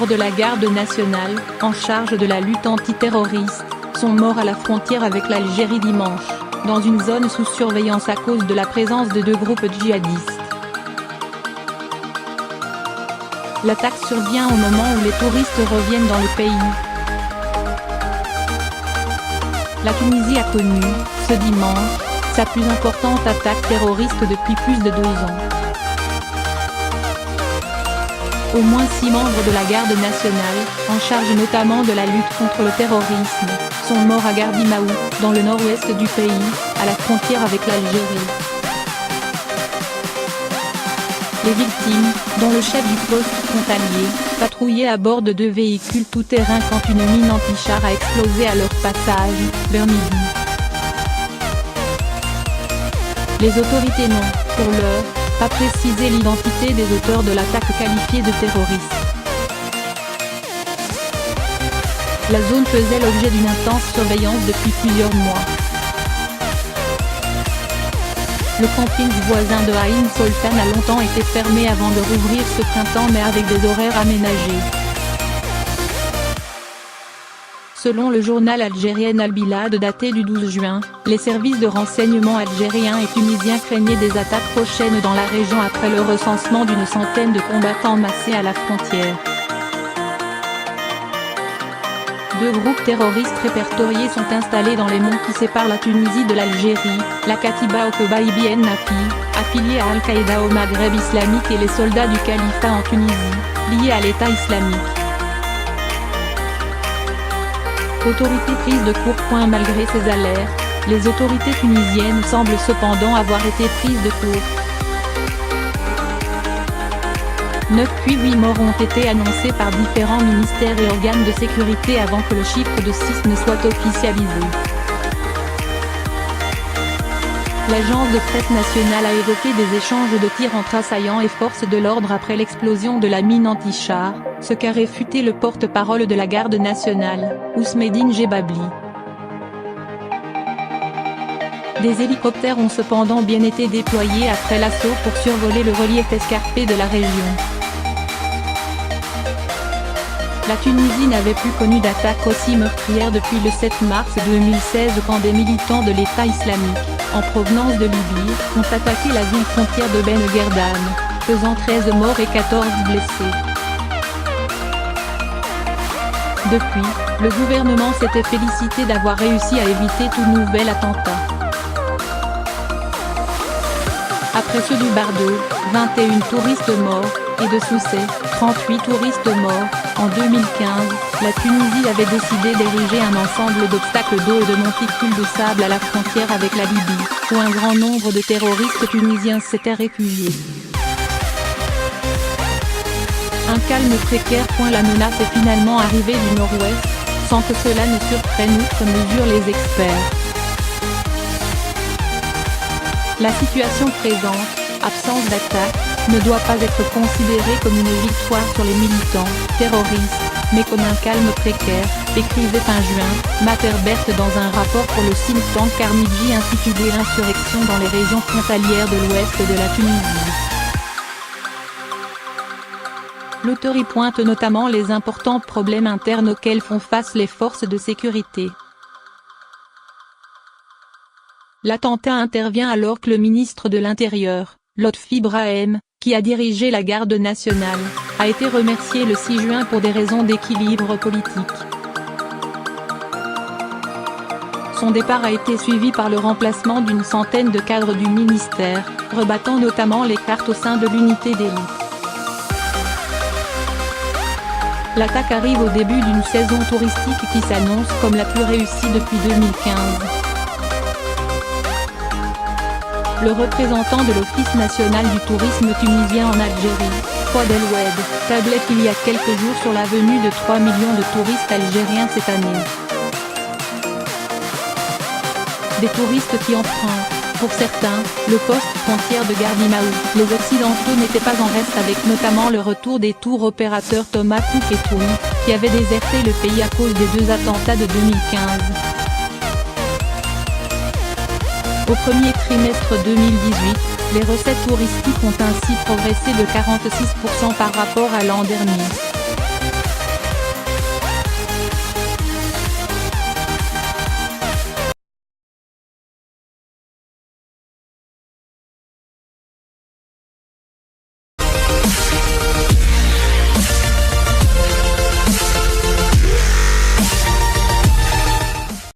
membres de la garde nationale, en charge de la lutte antiterroriste, sont morts à la frontière avec l'Algérie dimanche, dans une zone sous surveillance à cause de la présence de 2 groupes djihadistes. L'attaque survient au moment où les touristes reviennent dans le pays. La Tunisie a connu, ce dimanche, sa plus importante attaque terroriste depuis plus de 2 ans. Au moins 6 membres de la garde nationale, en charge notamment de la lutte contre le terrorisme, sont morts à Gardimaou, dans le nord-ouest du pays, à la frontière avec l'Algérie. Les victimes, dont le chef du poste frontalier, patrouillaient à bord de 2 véhicules tout-terrain quand une mine anti-char a explosé à leur passage, vers midi. Les autorités n'ont, pour l'heure, pas précisé l'identité des auteurs de l'attaque qualifiée de terroriste. La zone faisait l'objet d'une intense surveillance depuis plusieurs mois. Le camping voisin de Ain Soltan a longtemps été fermé avant de rouvrir ce printemps mais avec des horaires aménagés. Selon le journal algérien Al Bilad daté du 12 juin, les services de renseignement algériens et tunisiens craignaient des attaques prochaines dans la région après le recensement d'une centaine de combattants massés à la frontière. 2 groupes terroristes répertoriés sont installés dans les monts qui séparent la Tunisie de l'Algérie, la Katiba Okeba Ibn Nafi, affiliée à Al-Qaïda au Maghreb islamique et les soldats du califat en Tunisie, liés à l'État islamique. Autorités prises de court. Malgré ces alertes, les autorités tunisiennes semblent cependant avoir été prises de court. 9 puis 8 morts ont été annoncés par différents ministères et organes de sécurité avant que le chiffre de 6 ne soit officialisé. L'agence de presse nationale a évoqué des échanges de tirs entre assaillants et forces de l'ordre après l'explosion de la mine anti-char, ce qu'a réfuté le porte-parole de la garde nationale, Ousmedine Jebabli. Des hélicoptères ont cependant bien été déployés après l'assaut pour survoler le relief escarpé de la région. La Tunisie n'avait plus connu d'attaque aussi meurtrière depuis le 7 mars 2016 quand des militants de l'État islamique, en provenance de Libye, ont attaqué la ville frontière de Ben Guerdane, faisant 13 morts et 14 blessés. Depuis, le gouvernement s'était félicité d'avoir réussi à éviter tout nouvel attentat. Après ceux du Bardo, 21 touristes morts, et de Soussé, 38 touristes morts, en 2015, la Tunisie avait décidé d'ériger un ensemble d'obstacles d'eau et de monticules de sable à la frontière avec la Libye, où un grand nombre de terroristes tunisiens s'étaient réfugiés. Un calme précaire. La menace est finalement arrivée du nord-ouest, sans que cela ne surprenne outre mesure les experts. La situation présente, absence d'attaque, ne doit pas être considérée comme une victoire sur les militants, terroristes, mais comme un calme précaire, écrivait fin juin, Matt Herbert dans un rapport pour le think tank Carnegie intitulé L'insurrection dans les régions frontalières de l'ouest de la Tunisie. L'auteur y pointe notamment les importants problèmes internes auxquels font face les forces de sécurité. L'attentat intervient alors que le ministre de l'Intérieur, Lotfi Brahim, qui a dirigé la garde nationale, a été remercié le 6 juin pour des raisons d'équilibre politique. Son départ a été suivi par le remplacement d'une centaine de cadres du ministère, rebattant notamment les cartes au sein de l'unité d'élite. L'attaque arrive au début d'une saison touristique qui s'annonce comme la plus réussie depuis 2015. Le représentant de l'Office national du tourisme tunisien en Algérie, Fouad El Oued, tablait il y a quelques jours sur la venue de 3 millions de touristes algériens cette année. Des touristes qui empruntent, pour certains, le poste frontière de Gardimaou. Les Occidentaux n'étaient pas en reste avec notamment le retour des tours opérateurs Thomas Cook et TUI, qui avaient déserté le pays à cause des 2 attentats de 2015. Au premier trimestre 2018, les recettes touristiques ont ainsi progressé de 46% par rapport à l'an dernier.